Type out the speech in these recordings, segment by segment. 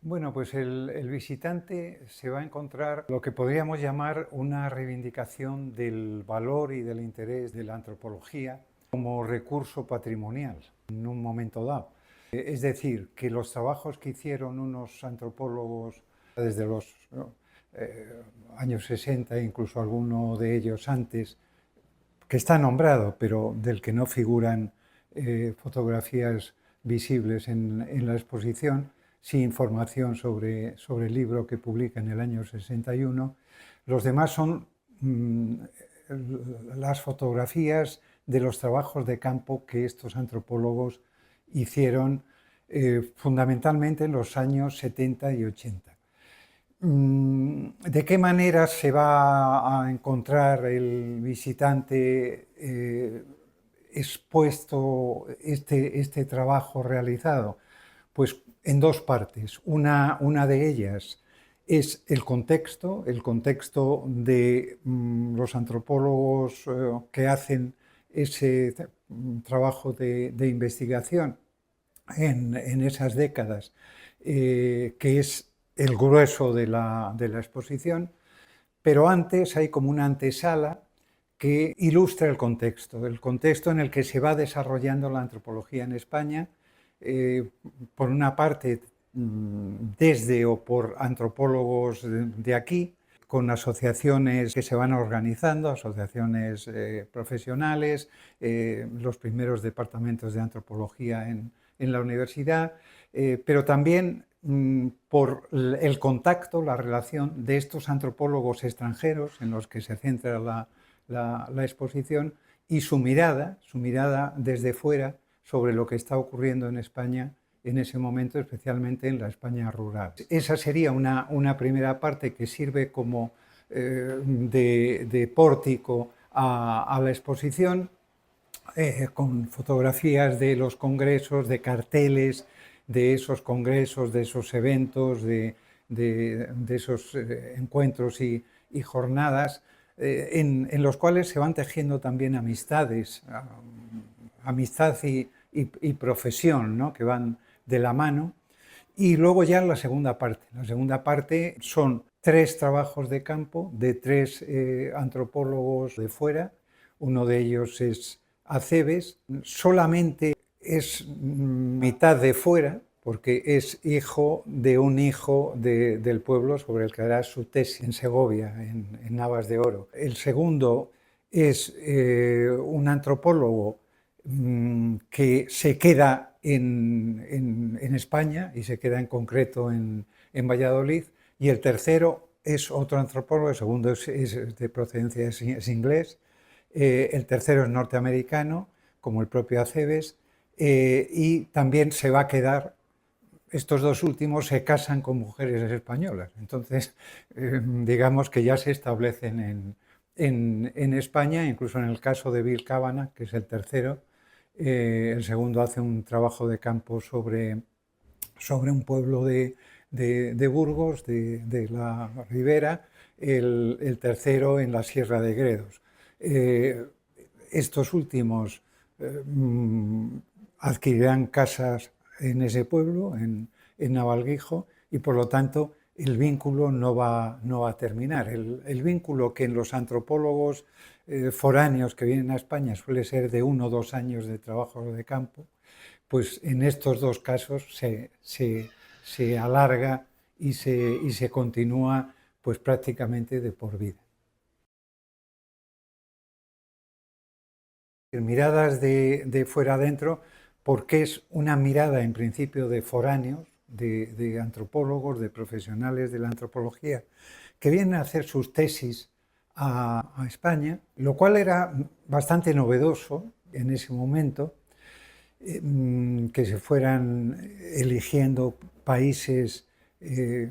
Bueno, pues el visitante se va a encontrar lo que podríamos llamar una reivindicación del valor y del interés de la antropología como recurso patrimonial en un momento dado. Es decir, que los trabajos que hicieron unos antropólogos desde los años 60, incluso alguno de ellos antes, que está nombrado, pero del que no figuran fotografías visibles en la exposición, sí información sobre el libro que publica en el año 61. Los demás son las fotografías de los trabajos de campo que estos antropólogos hicieron fundamentalmente en los años 70 y 80. ¿De qué manera se va a encontrar el visitante expuesto este trabajo realizado? Pues en dos partes. Una de ellas es el contexto de los antropólogos que hacen ese trabajo de investigación en esas décadas, que es el grueso de la exposición, pero antes hay como una antesala que ilustra el contexto en el que se va desarrollando la antropología en España, por una parte desde o por antropólogos de aquí, con asociaciones que se van organizando, asociaciones profesionales, los primeros departamentos de antropología en la universidad, pero también por el contacto, la relación de estos antropólogos extranjeros en los que se centra la exposición y su mirada desde fuera sobre lo que está ocurriendo en España en ese momento, especialmente en la España rural. Esa sería una primera parte que sirve como de pórtico a la exposición, con fotografías de los congresos, de carteles de esos congresos, de esos eventos, de esos encuentros y jornadas, en los cuales se van tejiendo también amistades, amistad y profesión, ¿no?, que van de la mano. Y luego ya la segunda parte son 3 trabajos de campo de 3 antropólogos de fuera. Uno de ellos es Acebes, solamente es mitad de fuera, porque es hijo de un hijo del pueblo sobre el que hará su tesis en Segovia, en Navas de Oro. El segundo es un antropólogo que se queda en España y se queda en concreto en Valladolid, y el tercero es otro antropólogo. El segundo es de procedencia es inglés, el tercero es norteamericano, como el propio Acebes, y también se va a quedar. Estos dos últimos se casan con mujeres españolas, entonces digamos que ya se establecen en España. Incluso en el caso de Bill Cavanagh, que es el tercero, el segundo hace un trabajo de campo sobre un pueblo de Burgos, de la Ribera, el tercero en la Sierra de Gredos. Estos últimos adquirirán casas en ese pueblo, en Navalguijo, y por lo tanto el vínculo no va a terminar. El vínculo que en los antropólogos foráneos que vienen a España suele ser de 1 o 2 años de trabajo de campo, pues en estos dos casos se alarga y se continúa pues prácticamente de por vida. Miradas de fuera adentro, porque es una mirada en principio de foráneos, de antropólogos, de profesionales de la antropología, que vienen a hacer sus tesis a España, lo cual era bastante novedoso en ese momento, que se fueran eligiendo países que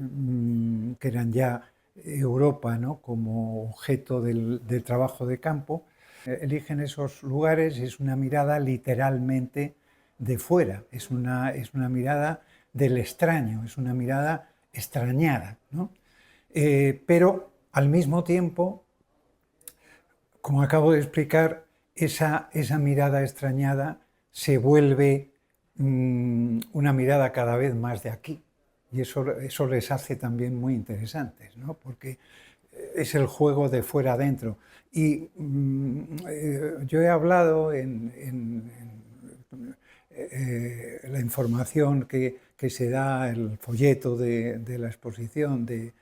eran ya Europa, ¿no?, como objeto del trabajo de campo. Eligen esos lugares y es una mirada literalmente de fuera, es una mirada del extraño, es una mirada extrañada, ¿no? Pero al mismo tiempo, como acabo de explicar, esa mirada extrañada se vuelve una mirada cada vez más de aquí, y eso les hace también muy interesantes, ¿no? Porque es el juego de fuera adentro. Y yo he hablado en la información que se da, el folleto de la exposición de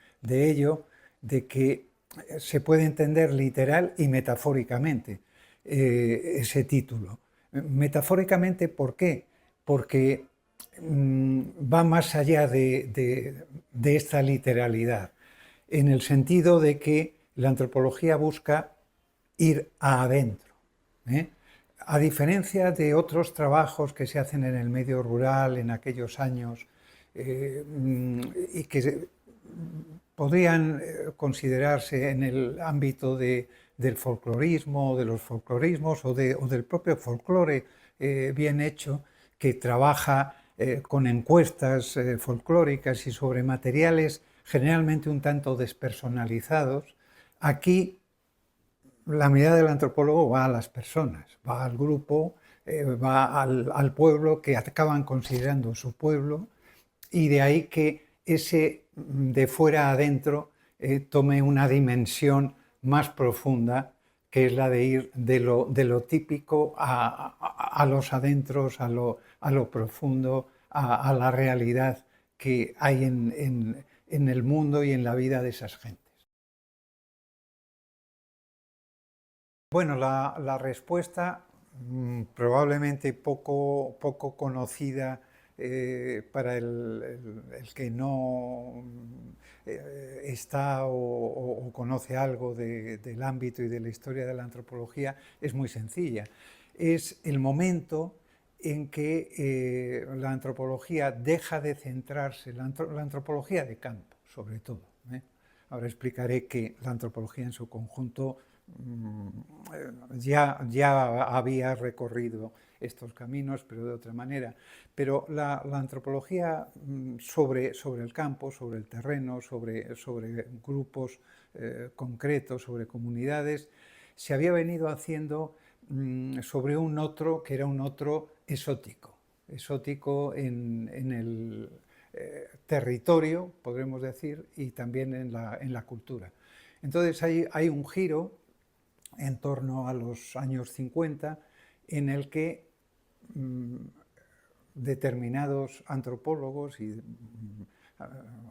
ello, de que se puede entender literal y metafóricamente ese título. Metafóricamente, ¿por qué? Porque va más allá de esta literalidad, en el sentido de que la antropología busca ir adentro, ¿eh? A diferencia de otros trabajos que se hacen en el medio rural en aquellos años y que podrían considerarse en el ámbito del folclorismo, de los folclorismos o del propio folclore bien hecho, que trabaja con encuestas folclóricas y sobre materiales generalmente un tanto despersonalizados. Aquí la mirada del antropólogo va a las personas, va al grupo, va al pueblo que acaban considerando su pueblo, y de ahí que ese de fuera a adentro tome una dimensión más profunda, que es la de ir de lo típico a los adentros, a lo profundo, a la realidad que hay en el mundo y en la vida de esas gentes. Bueno, la respuesta probablemente poco conocida para el que no está o conoce algo del ámbito y de la historia de la antropología, es muy sencilla. Es el momento en que la antropología deja de centrarse, la antropología de campo, sobre todo. Ahora explicaré que la antropología en su conjunto ya había recorrido estos caminos, pero de otra manera. Pero la antropología sobre el campo, sobre el terreno, sobre grupos concretos, sobre comunidades, se había venido haciendo sobre un otro que era un otro exótico en el territorio, podremos decir, y también en la cultura. Entonces hay un giro en torno a los años 50 en el que determinados antropólogos y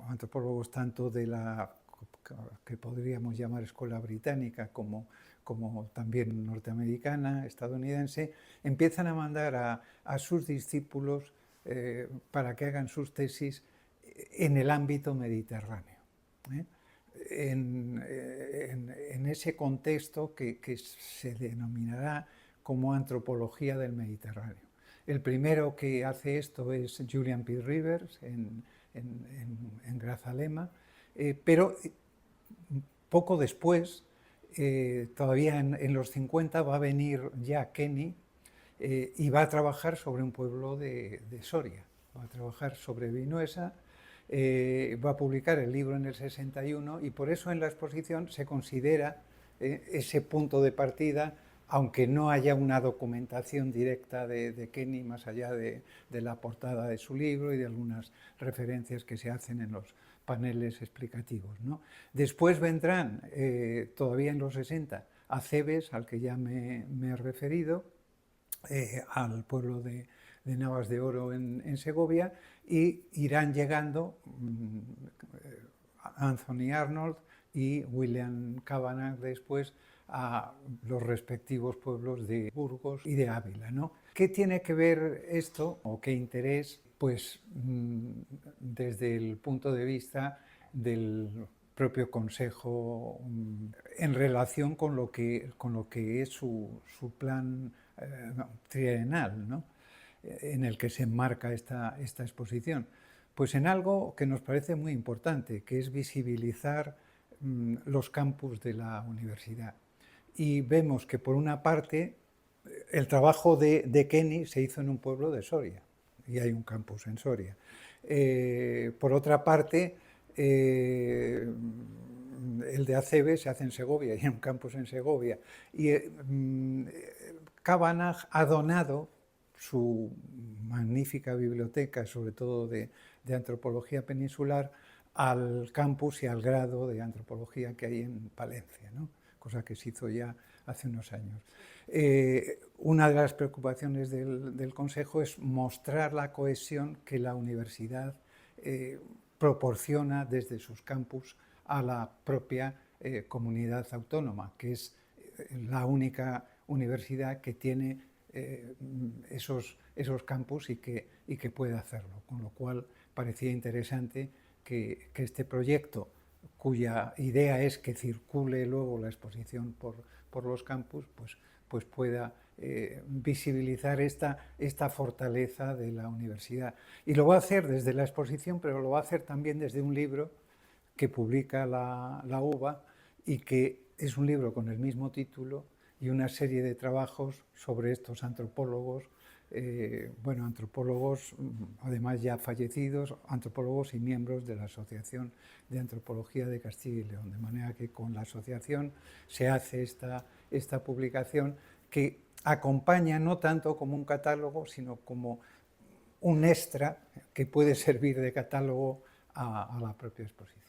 antropólogos tanto de la que podríamos llamar escuela británica como también norteamericana, estadounidense, empiezan a mandar a sus discípulos para que hagan sus tesis en el ámbito mediterráneo. En ese contexto que se denominará como antropología del Mediterráneo. El primero que hace esto es Julian P. Rivers en Grazalema, pero poco después, todavía en los 50, va a venir ya Kenny y va a trabajar sobre un pueblo de Soria, va a trabajar sobre Vinuesa, va a publicar el libro en el 61 y por eso en la exposición se considera ese punto de partida, aunque no haya una documentación directa de Kenny más allá de la portada de su libro y de algunas referencias que se hacen en los paneles explicativos, ¿no? Después vendrán, todavía en los 60, Acebes, al que ya me he referido, al pueblo de Navas de Oro en Segovia, y irán llegando Anthony Arnold y William Cavanagh después a los respectivos pueblos de Burgos y de Ávila, ¿no? ¿Qué tiene que ver esto o qué interés? Pues desde el punto de vista del propio Consejo en relación con lo que es su plan trienal, ¿no? En el que se enmarca esta exposición. Pues en algo que nos parece muy importante, que es visibilizar los campus de la universidad. Y vemos que por una parte el trabajo de Kenny se hizo en un pueblo de Soria, y hay un campus en Soria. Por otra parte, el de Acebes se hace en Segovia, y hay un campus en Segovia. Y Cavanagh ha donado su magnífica biblioteca, sobre todo de de Antropología Peninsular al campus y al grado de Antropología que hay en Palencia, ¿no? Cosa que se hizo ya hace unos años. Una de las preocupaciones del Consejo es mostrar la cohesión que la universidad proporciona desde sus campus a la propia comunidad autónoma, que es la única universidad que tiene esos campus y que puede hacerlo, con lo cual parecía interesante que este proyecto, cuya idea es que circule luego la exposición por los campus, pues pueda visibilizar esta fortaleza de la universidad. Y lo va a hacer desde la exposición, pero lo va a hacer también desde un libro que publica la UBA y que es un libro con el mismo título y una serie de trabajos sobre estos antropólogos, bueno, antropólogos además ya fallecidos, antropólogos y miembros de la Asociación de Antropología de Castilla y León, de manera que con la asociación se hace esta publicación que acompaña no tanto como un catálogo, sino como un extra que puede servir de catálogo a la propia exposición.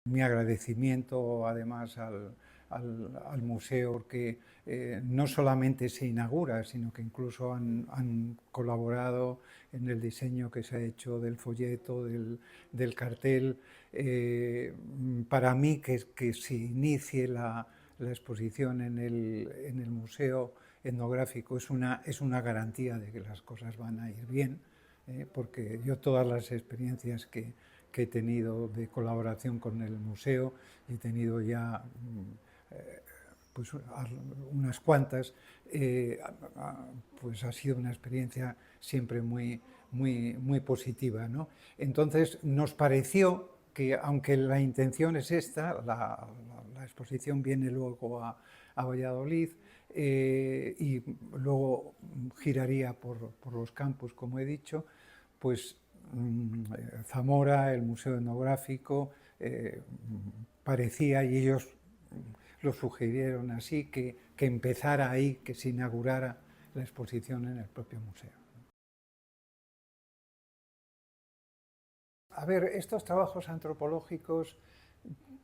Mi agradecimiento además al museo, porque no solamente se inaugura, sino que incluso han colaborado en el diseño que se ha hecho del folleto, del cartel. Para mí que se inicie la exposición en el museo etnográfico es una garantía de que las cosas van a ir bien, porque yo todas las experiencias que he tenido de colaboración con el museo, he tenido ya pues unas cuantas, pues ha sido una experiencia siempre muy positiva, ¿no? Entonces nos pareció que, aunque la intención es esta, la exposición viene luego a Valladolid y luego giraría por los campus, como he dicho, pues Zamora, el Museo Etnográfico, parecía, y ellos lo sugirieron así, que empezara ahí, que se inaugurara la exposición en el propio museo. A ver, estos trabajos antropológicos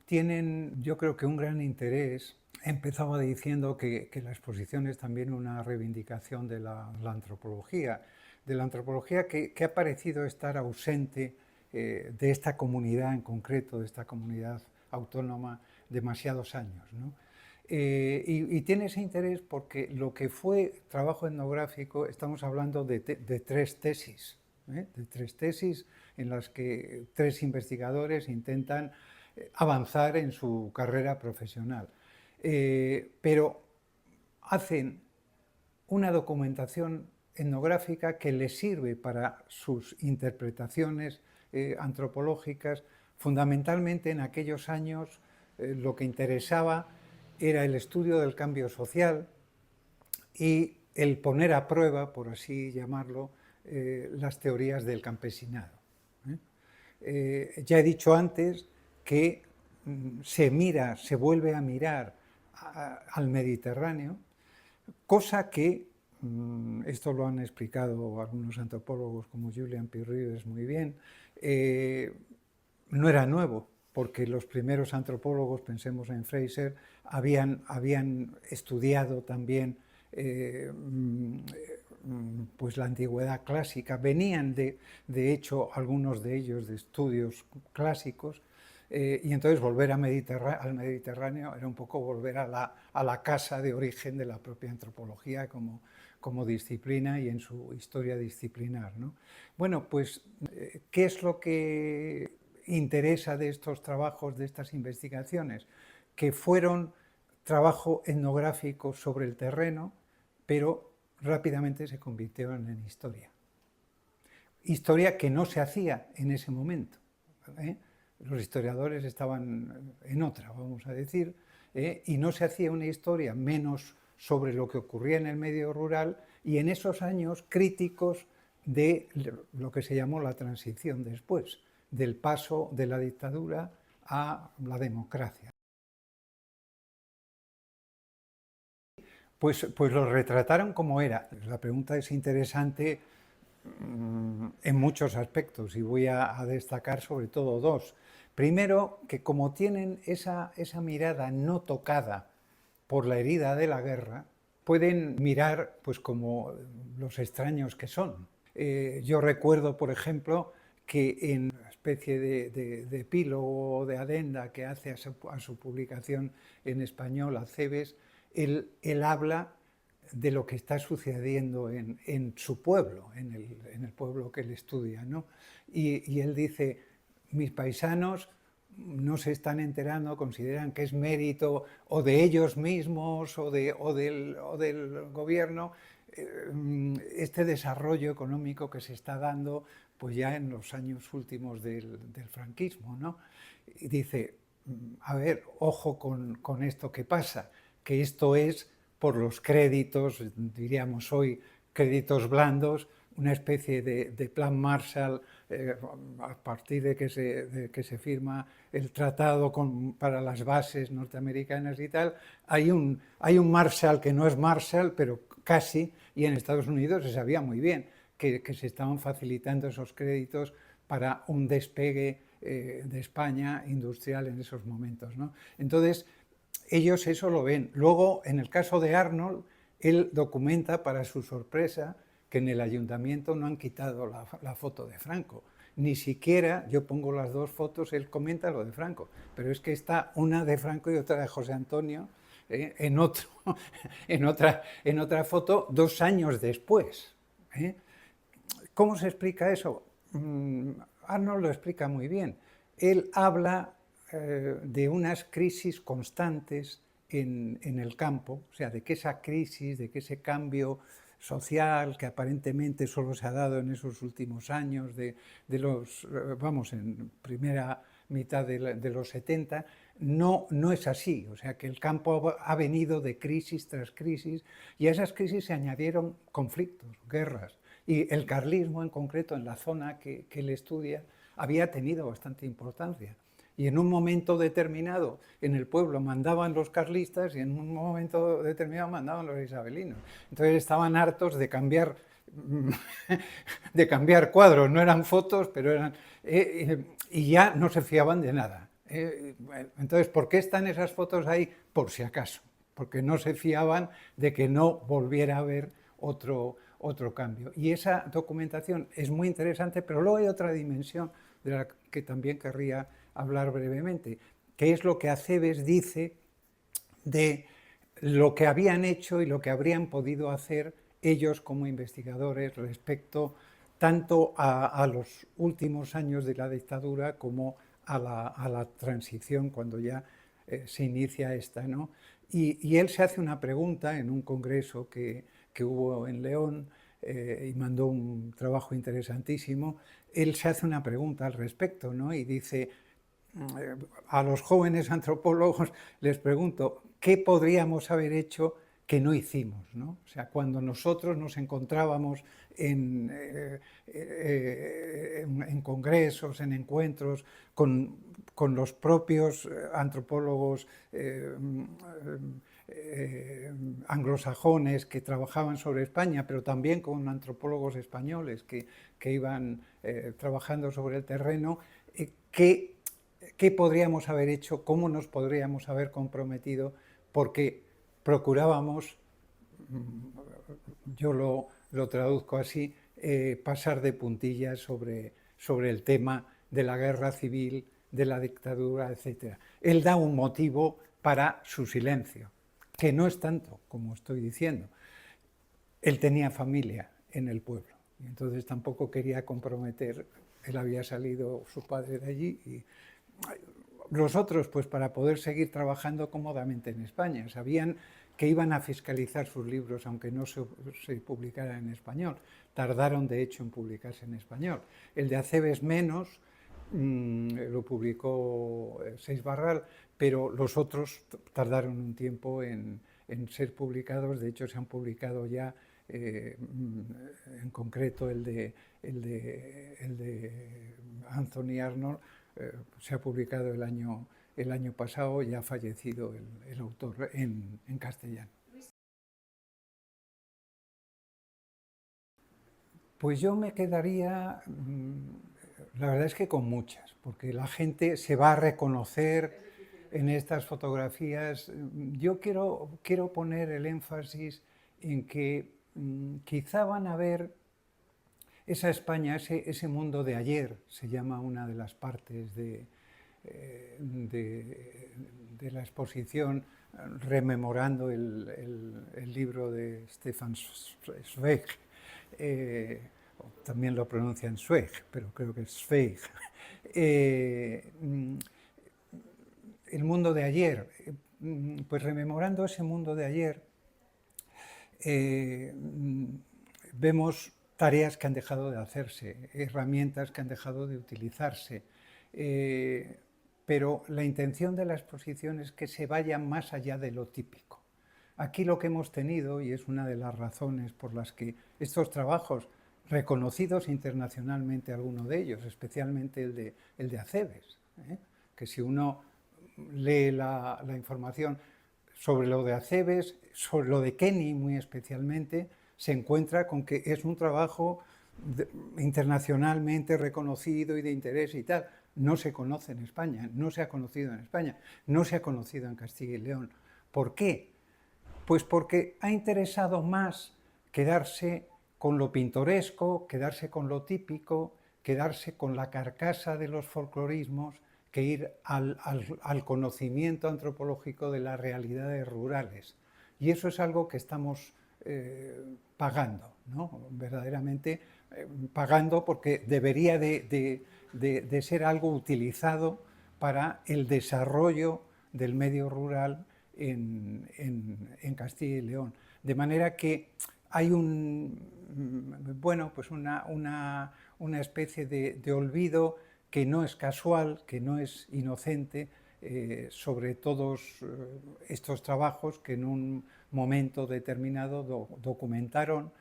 tienen, yo creo que un gran interés. Empezaba diciendo que la exposición es también una reivindicación de la antropología, que ha parecido estar ausente de esta comunidad en concreto, de esta comunidad autónoma, demasiados años, ¿no? Y tiene ese interés porque lo que fue trabajo etnográfico, estamos hablando de tres tesis, de tres tesis en las que tres investigadores intentan avanzar en su carrera profesional. Pero hacen una documentación etnográfica que les sirve para sus interpretaciones antropológicas. Fundamentalmente en aquellos años lo que interesaba era el estudio del cambio social y el poner a prueba, por así llamarlo, las teorías del campesinado. Ya he dicho antes que se vuelve a mirar al Mediterráneo, cosa que, esto lo han explicado algunos antropólogos como Julian Pirrides muy bien, no era nuevo, porque los primeros antropólogos, pensemos en Fraser, habían estudiado también pues la antigüedad clásica, venían de hecho algunos de ellos de estudios clásicos, y entonces volver al Mediterráneo era un poco volver a la casa de origen de la propia antropología como disciplina y en su historia disciplinar, ¿no? Bueno, pues, ¿qué es lo que interesa de estos trabajos, de estas investigaciones? Que fueron trabajo etnográfico sobre el terreno, pero rápidamente se convirtieron en historia. Historia que no se hacía en ese momento, ¿eh? Los historiadores estaban en otra, vamos a decir, y no se hacía una historia menos sobre lo que ocurría en el medio rural y en esos años críticos de lo que se llamó la transición después, del paso de la dictadura a la democracia. Pues lo retrataron como era. La pregunta es interesante en muchos aspectos, y voy a destacar sobre todo dos. Primero, que como tienen esa mirada no tocada por la herida de la guerra, pueden mirar pues como los extraños que son. Yo recuerdo, por ejemplo, que en una especie de epílogo o de adenda que hace a su publicación en español, a Cebes, él habla de lo que está sucediendo en su pueblo, en el pueblo que él estudia, ¿no? Y él dice, mis paisanos no se están enterando, consideran que es mérito o de ellos mismos o del gobierno este desarrollo económico que se está dando pues ya en los años últimos del franquismo, ¿no? Y dice, a ver, ojo con esto que pasa, que esto es por los créditos, diríamos hoy, créditos blandos, una especie de plan Marshall a partir de que se firma el tratado para las bases norteamericanas y tal. Hay un Marshall que no es Marshall, pero casi, y en Estados Unidos se sabía muy bien que se estaban facilitando esos créditos para un despegue de España industrial en esos momentos, ¿no? Entonces, ellos eso lo ven. Luego, en el caso de Arnold, él documenta para su sorpresa que en el ayuntamiento no han quitado la foto de Franco. Ni siquiera, yo pongo las dos fotos, él comenta lo de Franco, pero es que está una de Franco y otra de José Antonio en otra foto 2 años después. ¿Cómo se explica eso? Arnold lo explica muy bien. Él habla de unas crisis constantes en el campo, o sea, de que esa crisis, de que ese cambio social que aparentemente solo se ha dado en esos últimos años, vamos, en primera mitad de los 70, no es así. O sea, que el campo ha venido de crisis tras crisis y a esas crisis se añadieron conflictos, guerras. Y el carlismo en concreto, en la zona que él estudia, había tenido bastante importancia. Y en un momento determinado en el pueblo mandaban los carlistas y en un momento determinado mandaban los isabelinos. Entonces estaban hartos de cambiar cuadros, no eran fotos, pero eran... y ya no se fiaban de nada. Entonces, ¿por qué están esas fotos ahí? Por si acaso, porque no se fiaban de que no volviera a haber otro cambio. Y esa documentación es muy interesante, pero luego hay otra dimensión de la que también querría hablar brevemente, que es lo que Acebes dice de lo que habían hecho y lo que habrían podido hacer ellos como investigadores respecto tanto a los últimos años de la dictadura como a la transición cuando ya se inicia esta, ¿no? Y él se hace una pregunta en un congreso que hubo en León y mandó un trabajo interesantísimo. Él se hace una pregunta al respecto, ¿no? Y dice, a los jóvenes antropólogos les pregunto, ¿qué podríamos haber hecho que no hicimos? ¿No? O sea, cuando nosotros nos encontrábamos en congresos, en encuentros con los propios antropólogos anglosajones que trabajaban sobre España, pero también con antropólogos españoles que iban trabajando sobre el terreno, ¿qué podríamos haber hecho? ¿Cómo nos podríamos haber comprometido? Porque procurábamos, yo lo traduzco así, pasar de puntillas sobre el tema de la guerra civil, de la dictadura, etc. Él da un motivo para su silencio, que no es tanto como estoy diciendo. Él tenía familia en el pueblo, y entonces tampoco quería comprometer. Él había salido, su padre, de allí, y los otros, pues para poder seguir trabajando cómodamente en España. Sabían que iban a fiscalizar sus libros, aunque no se publicaran en español. Tardaron, de hecho, en publicarse en español. El de Acebes menos, lo publicó Seix Barral, pero los otros tardaron un tiempo en ser publicados. De hecho, se han publicado ya, en concreto el de Anthony Arnold, se ha publicado el año pasado, ya ha fallecido el autor en castellano. Pues yo me quedaría, la verdad es que con muchas, porque la gente se va a reconocer en estas fotografías. Yo quiero poner el énfasis en que quizá van a ver esa España, ese mundo de ayer, se llama una de las partes de la exposición, rememorando el libro de Stefan Zweig. También lo pronuncian Zweig, pero creo que es Zweig. El mundo de ayer, pues rememorando ese mundo de ayer, vemos tareas que han dejado de hacerse, herramientas que han dejado de utilizarse, pero la intención de la exposición es que se vaya más allá de lo típico. Aquí lo que hemos tenido, y es una de las razones por las que estos trabajos, reconocidos internacionalmente algunos de ellos, especialmente el de Acebes, que si uno lee la información sobre lo de Acebes, sobre lo de Kenny muy especialmente, se encuentra con que es un trabajo internacionalmente reconocido y de interés y tal. No se conoce en España, no se ha conocido en España, no se ha conocido en Castilla y León. ¿Por qué? Pues porque ha interesado más quedarse con lo pintoresco, quedarse con lo típico, quedarse con la carcasa de los folclorismos, que ir al conocimiento antropológico de las realidades rurales. Y eso es algo que estamos pagando, ¿no? Verdaderamente pagando, porque debería de ser algo utilizado para el desarrollo del medio rural en Castilla y León. De manera que hay pues una especie de olvido que no es casual, que no es inocente, sobre todos estos trabajos que en un momento determinado documentaron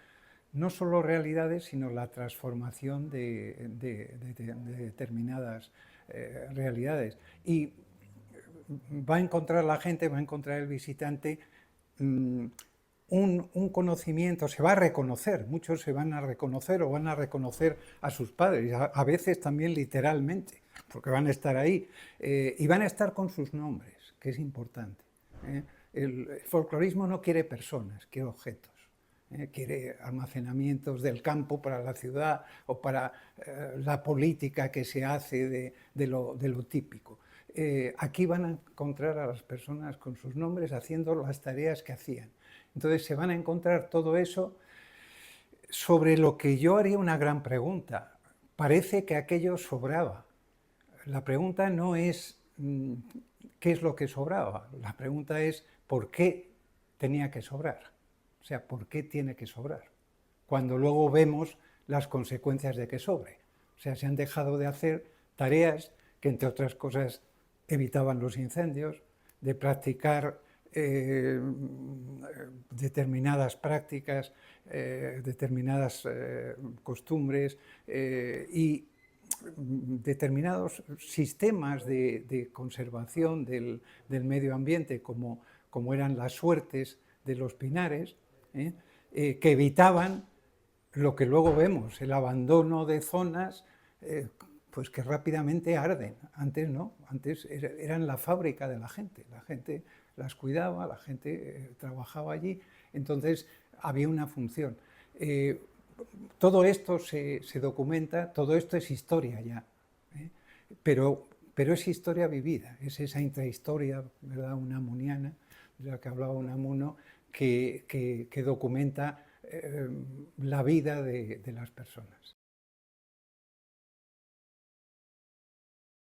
no solo realidades, sino la transformación de determinadas realidades. Y va a encontrar la gente, va a encontrar el visitante un conocimiento, se va a reconocer, muchos se van a reconocer o van a reconocer a sus padres, a veces también literalmente, porque van a estar ahí, y van a estar con sus nombres, que es importante. El folclorismo no quiere personas, quiere objetos. Quiere almacenamientos del campo para la ciudad o para la política que se hace de lo típico. Aquí van a encontrar a las personas con sus nombres haciendo las tareas que hacían. Entonces se van a encontrar todo eso sobre lo que yo haría una gran pregunta. Parece que aquello sobraba. La pregunta no es qué es lo que sobraba, la pregunta es por qué tenía que sobrar. O sea, ¿por qué tiene que sobrar? Cuando luego vemos las consecuencias de que sobre. O sea, se han dejado de hacer tareas que, entre otras cosas, evitaban los incendios, de practicar determinadas prácticas, determinadas costumbres y determinados sistemas de conservación del medio ambiente, como eran las suertes de los pinares, que evitaban lo que luego vemos, el abandono de zonas pues que rápidamente arden. Antes no, antes eran la fábrica de la gente las cuidaba, la gente trabajaba allí, entonces había una función. Todo esto se documenta, todo esto es historia ya, pero es historia vivida, es esa intrahistoria, ¿verdad?, unamuniana, de la que hablaba Unamuno, que documenta la vida de las personas.